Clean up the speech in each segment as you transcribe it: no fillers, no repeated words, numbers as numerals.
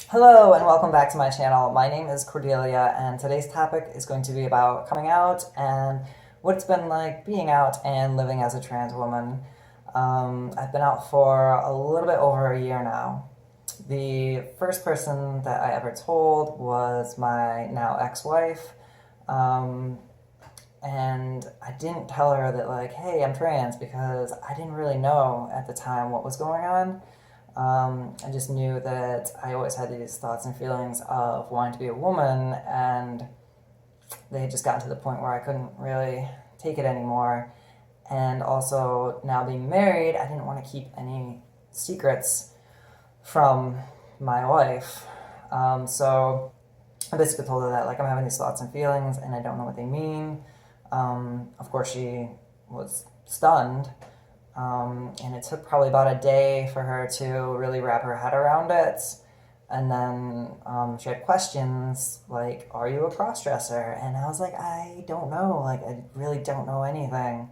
Hello and welcome back to my channel. My name is Cordelia and today's topic is going to be about coming out and what it's been like being out and living as a trans woman. I've been out for a little bit over a year now. The first person that I ever told was my now ex-wife. Um, and I didn't tell her that like, hey, I'm trans because I didn't really know at the time what was going on. I just knew that I always had these thoughts and feelings of wanting to be a woman, and they had just gotten to the point where I couldn't really take it anymore. And also, now being married, I didn't want to keep any secrets from my wife. So I basically told her that like I'm having these thoughts and feelings, and I don't know what they mean. Of course, she was stunned. And it took probably about a day for her to really wrap her head around it. And then she had questions like, are you a crossdresser? And I was like, I don't know. Like, I really don't know anything.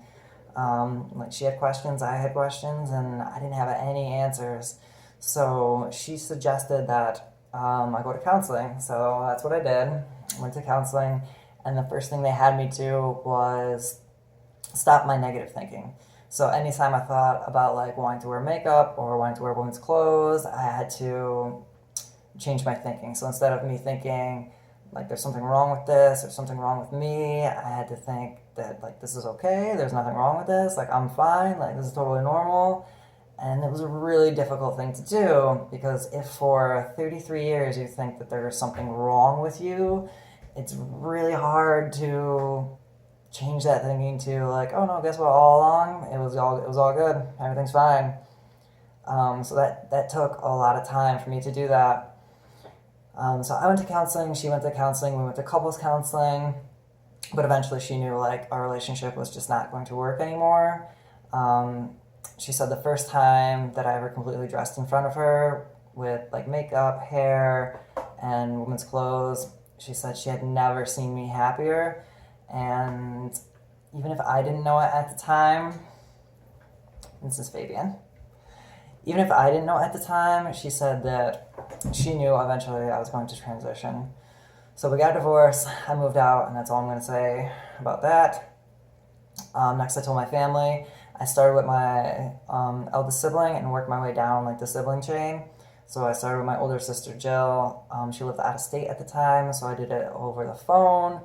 Like, she had questions, I had questions, and I didn't have any answers. So she suggested that I go to counseling. So that's what I did. I went to counseling. And the first thing they had me do was stop my negative thinking. So anytime I thought about like wanting to wear makeup or wanting to wear women's clothes, I had to change my thinking. So instead of me thinking like there's something wrong with this or something wrong with me, I had to think that like this is okay, there's nothing wrong with this, like I'm fine, like this is totally normal. And it was a really difficult thing to do because if for 33 years you think that there's something wrong with you, it's really hard to change that thinking to like, oh no, guess what? All along, it was all good. Everything's fine. So that took a lot of time for me to do that. So I went to counseling. She went to counseling. We went to couples counseling, but eventually she knew like our relationship was just not going to work anymore. She said the first time that I ever completely dressed in front of her with like makeup, hair, and women's clothes, she said she had never seen me happier. And even if I didn't know it at the time, this is Fabian. Even if I didn't know at the time, she said that she knew eventually I was going to transition. So we got a divorce, I moved out, and that's all I'm going to say about that. Next, I told my family. I started with my eldest sibling and worked my way down like the sibling chain. So I started with my older sister Jill. She lived out of state at the time, so I did it over the phone.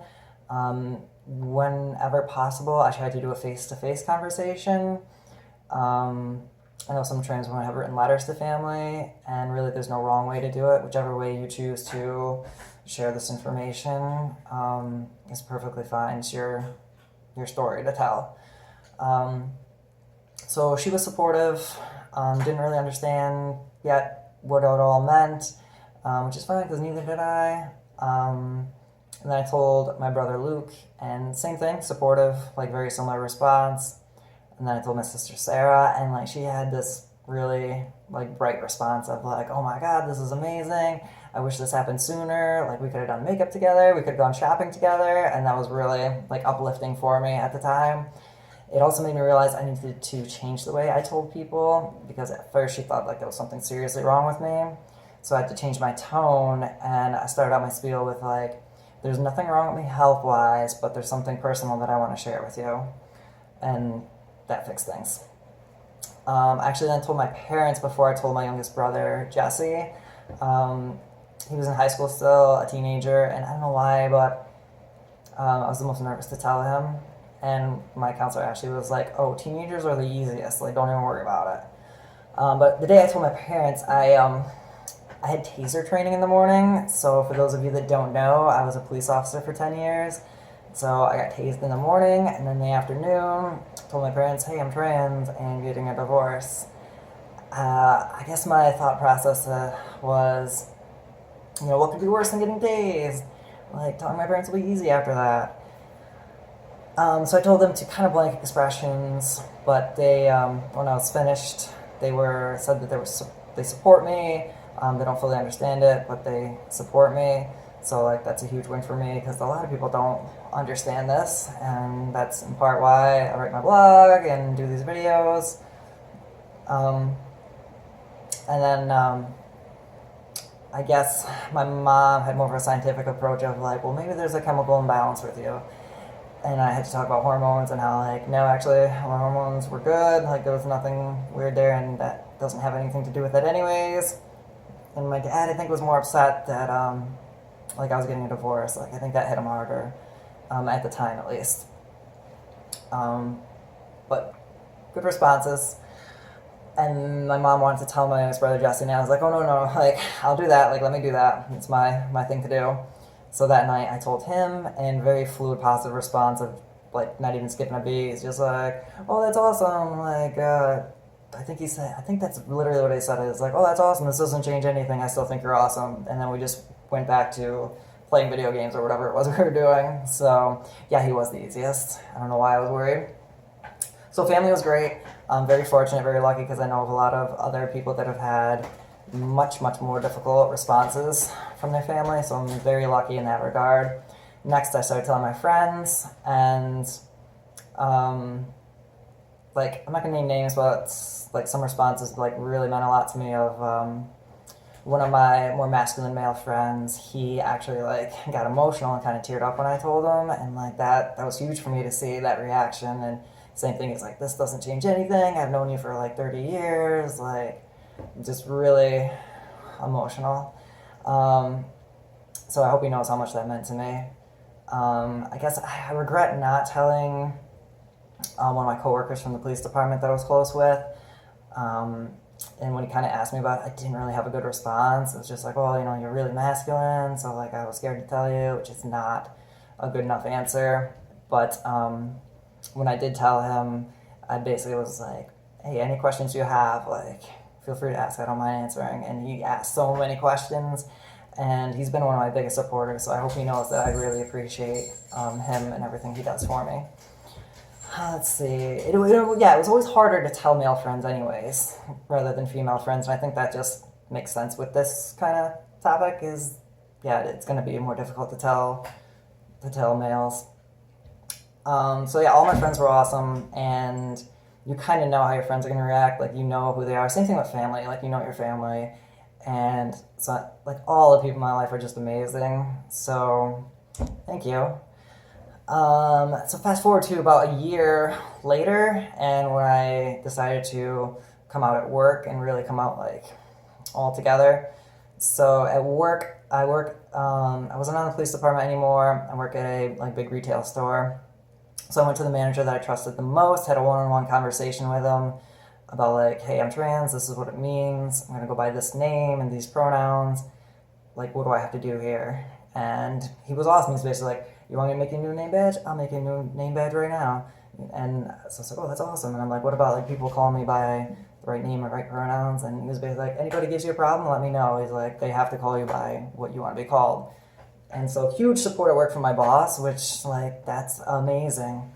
Whenever possible, I tried to do a face-to-face conversation. I know some trans women have written letters to family, and really there's no wrong way to do it. Whichever way you choose to share this information is perfectly fine. It's your story to tell. So she was supportive, didn't really understand yet what it all meant, which is fine because neither did I. And then I told my brother Luke, and same thing, supportive, like very similar response. And then I told my sister Sarah, and like she had this really like bright response of like, oh my god, this is amazing. I wish this happened sooner. Like we could have done makeup together, we could have gone shopping together, and that was really like uplifting for me at the time. It also made me realize I needed to change the way I told people because at first she thought like there was something seriously wrong with me. So I had to change my tone, and I started out my spiel with like, there's nothing wrong with me health wise, but there's something personal that I want to share with you. And that fixed things. I actually then told my parents before I told my youngest brother, Jesse. He was in high school still, a teenager, and I don't know why, but I was the most nervous to tell him. And my counselor actually was like, oh, teenagers are the easiest, like don't even worry about it. But the day I told my parents, I had taser training in the morning. So for those of you that don't know, I was a police officer for 10 years. So I got tased in the morning, and then in the afternoon, told my parents, hey, I'm trans and getting a divorce. I guess my thought process was, what could be worse than getting tased? Like, telling my parents will be easy after that. So I told them to kind of blank expressions, but they, when I was finished, said that they support me. They don't fully understand it, but they support me. So like that's a huge win for me because a lot of people don't understand this, and that's in part why I write my blog and do these videos. And then I guess my mom had more of a scientific approach of like, well, maybe there's a chemical imbalance with you. And I had to talk about hormones and how like, no, actually, my hormones were good. Like there was nothing weird there, and that doesn't have anything to do with it anyways. And my dad, I think, was more upset that like I was getting a divorce. Like I think that hit him harder at the time, at least. Um, but good responses. And my mom wanted to tell my youngest brother Jesse, and I was like, oh no, like I'll do that. Like let me do that. It's my thing to do. So that night I told him, and very fluid, positive response of like not even skipping a beat. He's just like, oh that's awesome. Like I think that's literally what he said. It's like, oh that's awesome. This doesn't change anything. I still think you're awesome. And then we just went back to playing video games or whatever it was we were doing. So yeah, he was the easiest. I don't know why I was worried. So family was great. I'm very fortunate, very lucky because I know of a lot of other people that have had much, much more difficult responses from their family. So I'm very lucky in that regard. Next, I started telling my friends, and like I'm not gonna name names, but like some responses like really meant a lot to me. Of one of my more masculine male friends, he actually like got emotional and kind of teared up when I told him, and like that was huge for me to see that reaction. And same thing is like, this doesn't change anything. I've known you for like 30 years. Like, just really emotional. So I hope he knows how much that meant to me. I guess I regret not telling one of my coworkers from the police department that I was close with. And when he kind of asked me about it, I didn't really have a good response. It was just like, well, you know, you're really masculine. So like, I was scared to tell you, which is not a good enough answer. But when I did tell him, I basically was like, hey, any questions you have, like, feel free to ask. I don't mind answering. And he asked so many questions, and he's been one of my biggest supporters. So I hope he knows that I really appreciate him and everything he does for me. Let's see. It was always harder to tell male friends, anyways, rather than female friends. And I think that just makes sense with this kind of topic. Is it's going to be more difficult to tell males. So yeah, all my friends were awesome, and you kind of know how your friends are going to react. Like, you know who they are. Same thing with family. Like, you know your family. And so, like, all the people in my life are just amazing. So, thank you. So fast forward to about a year later, and when I decided to come out at work and really come out, like, all together. So at work, I wasn't on the police department anymore. I work at a, like, big retail store. So I went to the manager that I trusted the most, had a one-on-one conversation with him about like, hey, I'm trans, this is what it means, I'm gonna go by this name and these pronouns, like what do I have to do here? And he was awesome. He's basically like, you want me to make a new name badge? I'll make a new name badge right now. And so I was like, oh, that's awesome. And I'm like, what about like people calling me by the right name and right pronouns? And he was basically like, anybody gives you a problem, let me know. He's like, they have to call you by what you want to be called. And so huge support at work from my boss, which like that's amazing.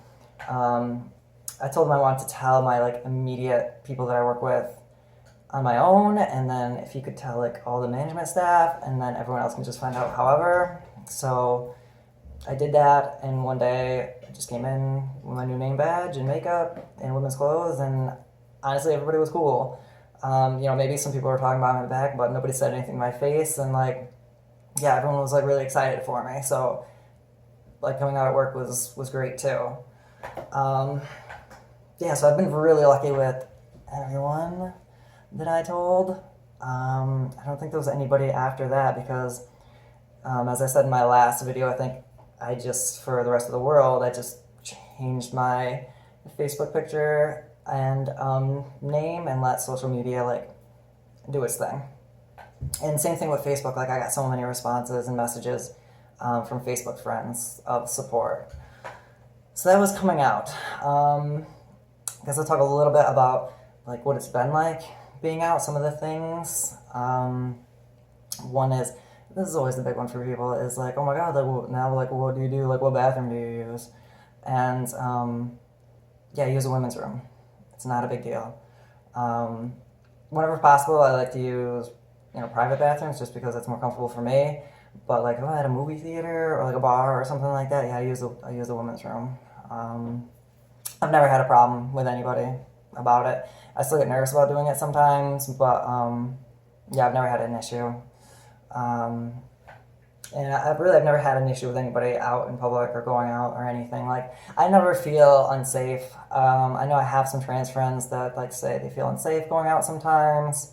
I told him I wanted to tell my like immediate people that I work with on my own, and then if he could tell like all the management staff, and then everyone else can just find out however. So I did that, and one day I just came in with my new name badge and makeup and women's clothes, and honestly everybody was cool. Maybe some people were talking about my back, but nobody said anything to my face, and like yeah, everyone was like really excited for me. So like coming out at work was great too. So I've been really lucky with everyone that I told. I don't think there was anybody after that because, as I said in my last video, I think I just, for the rest of the world, I just changed my Facebook picture and name and let social media like do its thing. And same thing with Facebook, like I got so many responses and messages from Facebook friends of support. So that was coming out. I guess I'll talk a little bit about like what it's been like being out, some of the things. One is, this is always the big one for people, is like, oh my god, now like what do you do? Like what bathroom do you use? And use a women's room. It's not a big deal. Whenever possible, I like to use private bathrooms just because it's more comfortable for me. But like if I'm at a movie theater or like a bar or something like that, I use the women's room. I've never had a problem with anybody about it. I still get nervous about doing it sometimes, but I've never had an issue. Um, and I've never had an issue with anybody out in public or going out or anything. Like, I never feel unsafe. I know I have some trans friends that like say they feel unsafe going out sometimes.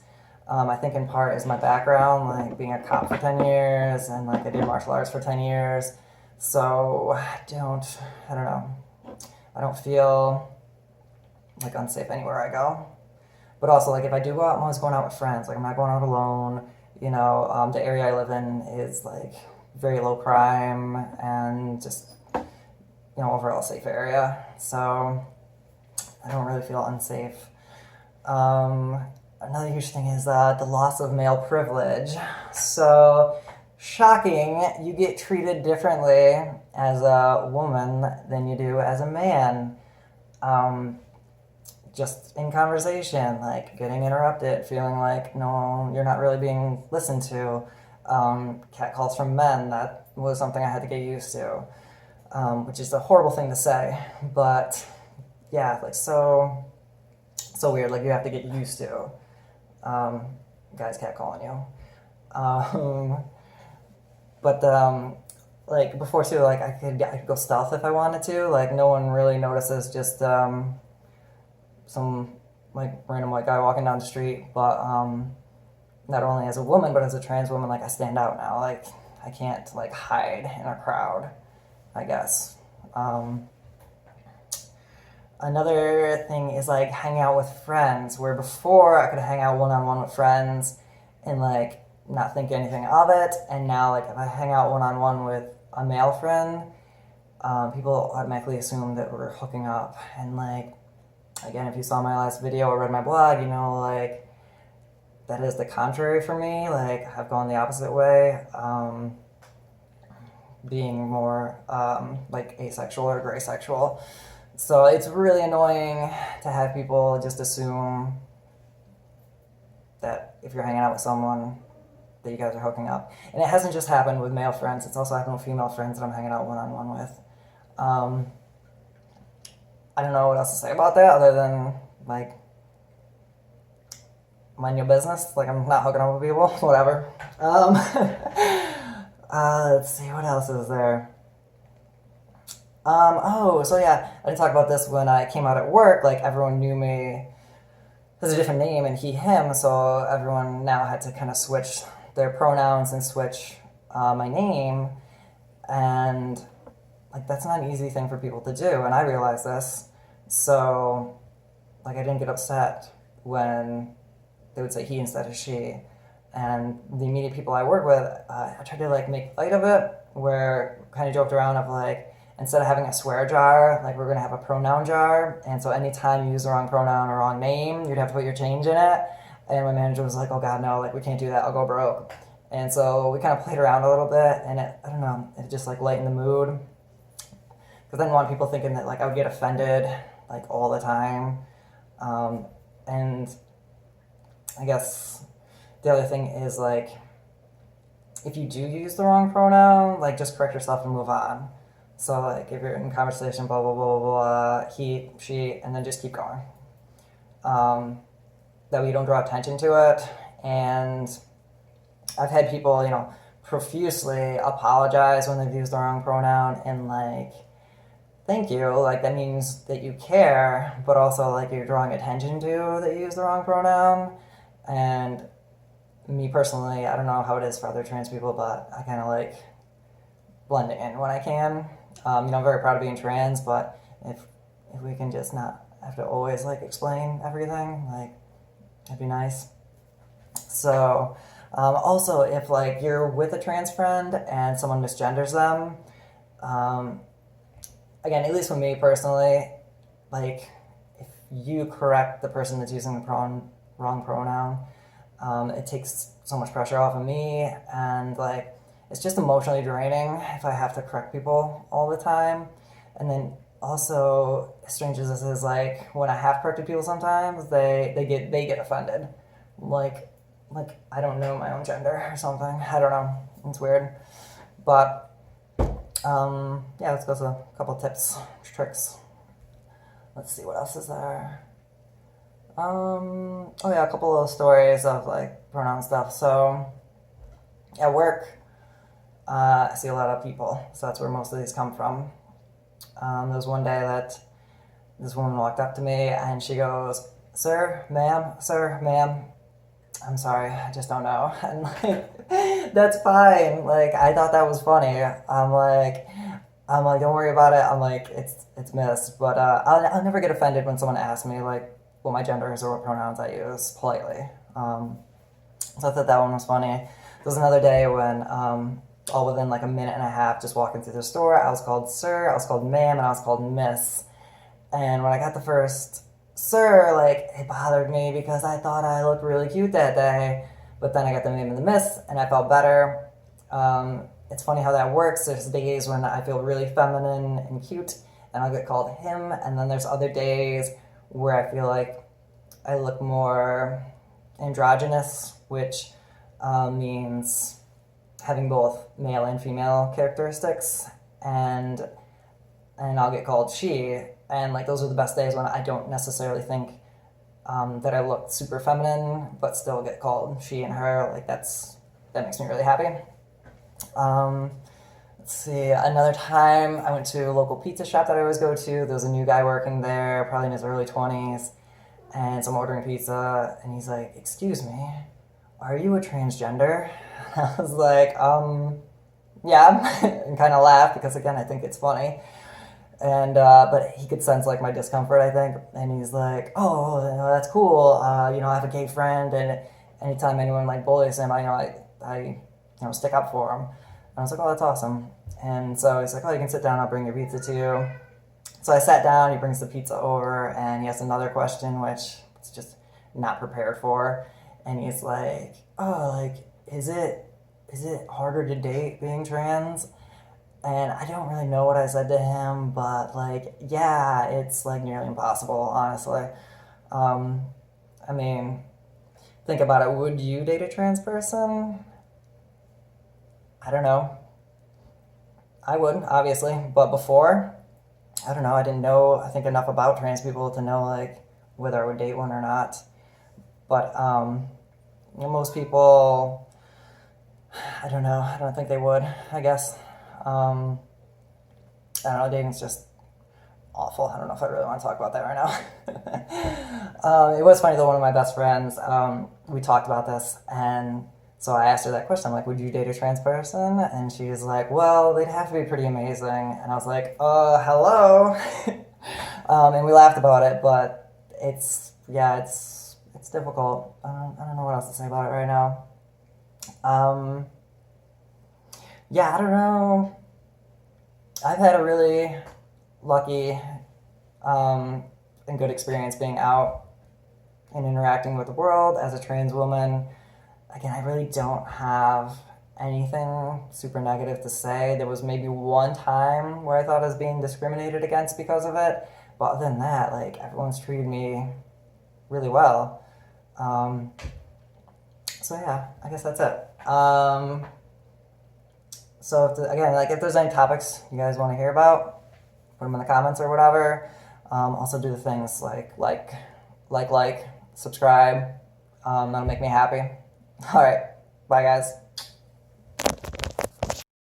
I think in part is my background, like being a cop for 10 years and like I did martial arts for 10 years. So I don't know. I don't feel like unsafe anywhere I go. But also, like, if I do go out, I'm always going out with friends. Like, I'm not going out alone. The area I live in is like very low crime and just overall safe area. So I don't really feel unsafe. Another huge thing is the loss of male privilege. So shocking, you get treated differently as a woman than you do as a man. Just in conversation, like getting interrupted, feeling like no, you're not really being listened to. Catcalls from men, that was something I had to get used to, which is a horrible thing to say, but yeah, like so weird. Like you have to get used to guys catcalling you. But like before too, like I could go stealth if I wanted to. Like no one really notices. Just some like random white guy walking down the street, but not only as a woman but as a trans woman, like I stand out now. Like I can't like hide in a crowd, I guess. Another thing is like hanging out with friends, where before I could hang out one-on-one with friends and like not think anything of it, and now like if I hang out one-on-one with a male friend, people automatically assume that we're hooking up. And like again, if you saw my last video or read my blog, like that is the contrary for me. Like I've gone the opposite way, being more like asexual or gray sexual. So it's really annoying to have people just assume that if you're hanging out with someone that you guys are hooking up. And it hasn't just happened with male friends, it's also happened with female friends that I'm hanging out one-on-one with. I don't know what else to say about that other than like mind your business. Like I'm not hooking up with people, whatever. Let's see, what else is there? So yeah, I didn't talk about this when I came out at work. Like everyone knew me as a different name and he, him, so everyone now had to kind of switch their pronouns and switch my name. And like that's not an easy thing for people to do, and I realized this. So like I didn't get upset when they would say he instead of she. And the immediate people I work with, I tried to like make light of it, where kind of joked around of like, instead of having a swear jar, like we're gonna have a pronoun jar, and so anytime you use the wrong pronoun or wrong name, you'd have to put your change in it. And my manager was like, "Oh God, no! Like we can't do that. I'll go broke." And so we kind of played around a little bit, and I don't know, it just like lightened the mood. Because I didn't want people thinking that like I would get offended like all the time, and I guess the other thing is like, if you do use the wrong pronoun, like just correct yourself and move on. So like if you're in conversation, blah, blah, blah, blah, blah, he, she, and then just keep going. That way you don't draw attention to it. And I've had people, profusely apologize when they've used the wrong pronoun, and like, thank you, like that means that you care, but also like you're drawing attention to that you use the wrong pronoun. And me personally, I don't know how it is for other trans people, but I kind of like blending in when I can. I'm very proud of being trans, but if we can just not have to always like explain everything, like that'd be nice. So also if like you're with a trans friend and someone misgenders them, again, at least with me personally, like if you correct the person that's using the wrong pronoun, it takes so much pressure off of me, and like it's just emotionally draining if I have to correct people all the time. And then also, as strange as this is, like when I have corrected people, sometimes they get offended, like I don't know my own gender or something. I don't know. It's weird, but yeah. Let's go to a couple tips, tricks. Let's see what else is there. Oh yeah, a couple of stories of like pronoun stuff. So At work, I see a lot of people, so that's where most of these come from. There was one day that this woman walked up to me and she goes, sir, ma'am, I'm sorry, I just don't know. And like, that's fine. Like, I thought that was funny. I'm like, don't worry about it. I'm like, it's miss. But I'll never get offended when someone asks me like what my gender is or what pronouns I use politely. So I thought that one was funny. There was another day when all within like a minute and a half, just walking through the store, I was called sir, I was called ma'am, and I was called miss. And when I got the first sir, like, it bothered me because I thought I looked really cute that day. But then I got the name and the miss, and I felt better. It's funny how that works. There's days when I feel really feminine and cute, and I'll get called him. And then there's other days where I feel like I look more androgynous, which means having both male and female characteristics. And I'll get called she. And like those are the best days when I don't necessarily think that I look super feminine, but still get called she and her. Like that makes me really happy. Let's see. Another time, I went to a local pizza shop that I always go to. There was a new guy working there, probably in his early 20s, and so I'm ordering pizza, and he's like, "Excuse me, are you a transgender?" I was like, yeah, and kind of laugh because again, I think it's funny. And but he could sense like my discomfort, I think, and he's like, "Oh, that's cool. I have a gay friend, and anytime anyone like bullies him, I stick up for him." And I was like, "Oh, that's awesome." And so he's like, "Oh, you can sit down. I'll bring your pizza to you." So I sat down. He brings the pizza over, and he has another question, which it's just not prepared for. And he's like, "Oh, like, is it harder to date being trans?" And I don't really know what I said to him, but like, yeah, it's like nearly impossible, honestly. I mean, think about it. Would you date a trans person? I don't know. I would, obviously, but before, I don't know. I didn't know, I think, enough about trans people to know like whether I would date one or not. But most people, I don't know. I don't think they would, I guess. I don't know, dating's just awful. I don't know if I really want to talk about that right now. It was funny though, one of my best friends, we talked about this, and so I asked her that question. I'm like, would you date a trans person? And she's like, well, they'd have to be pretty amazing. And I was like, hello. And we laughed about it, but it's difficult. I don't know what else to say about it right now. Yeah, I don't know. I've had a really lucky and good experience being out and interacting with the world as a trans woman. Again, I really don't have anything super negative to say. There was maybe one time where I thought I was being discriminated against because of it, but other than that, like, everyone's treated me really well. So yeah, I guess that's it. So if there's any topics you guys want to hear about, put them in the comments or whatever. Also do the things like, subscribe. That'll make me happy. All right, bye guys.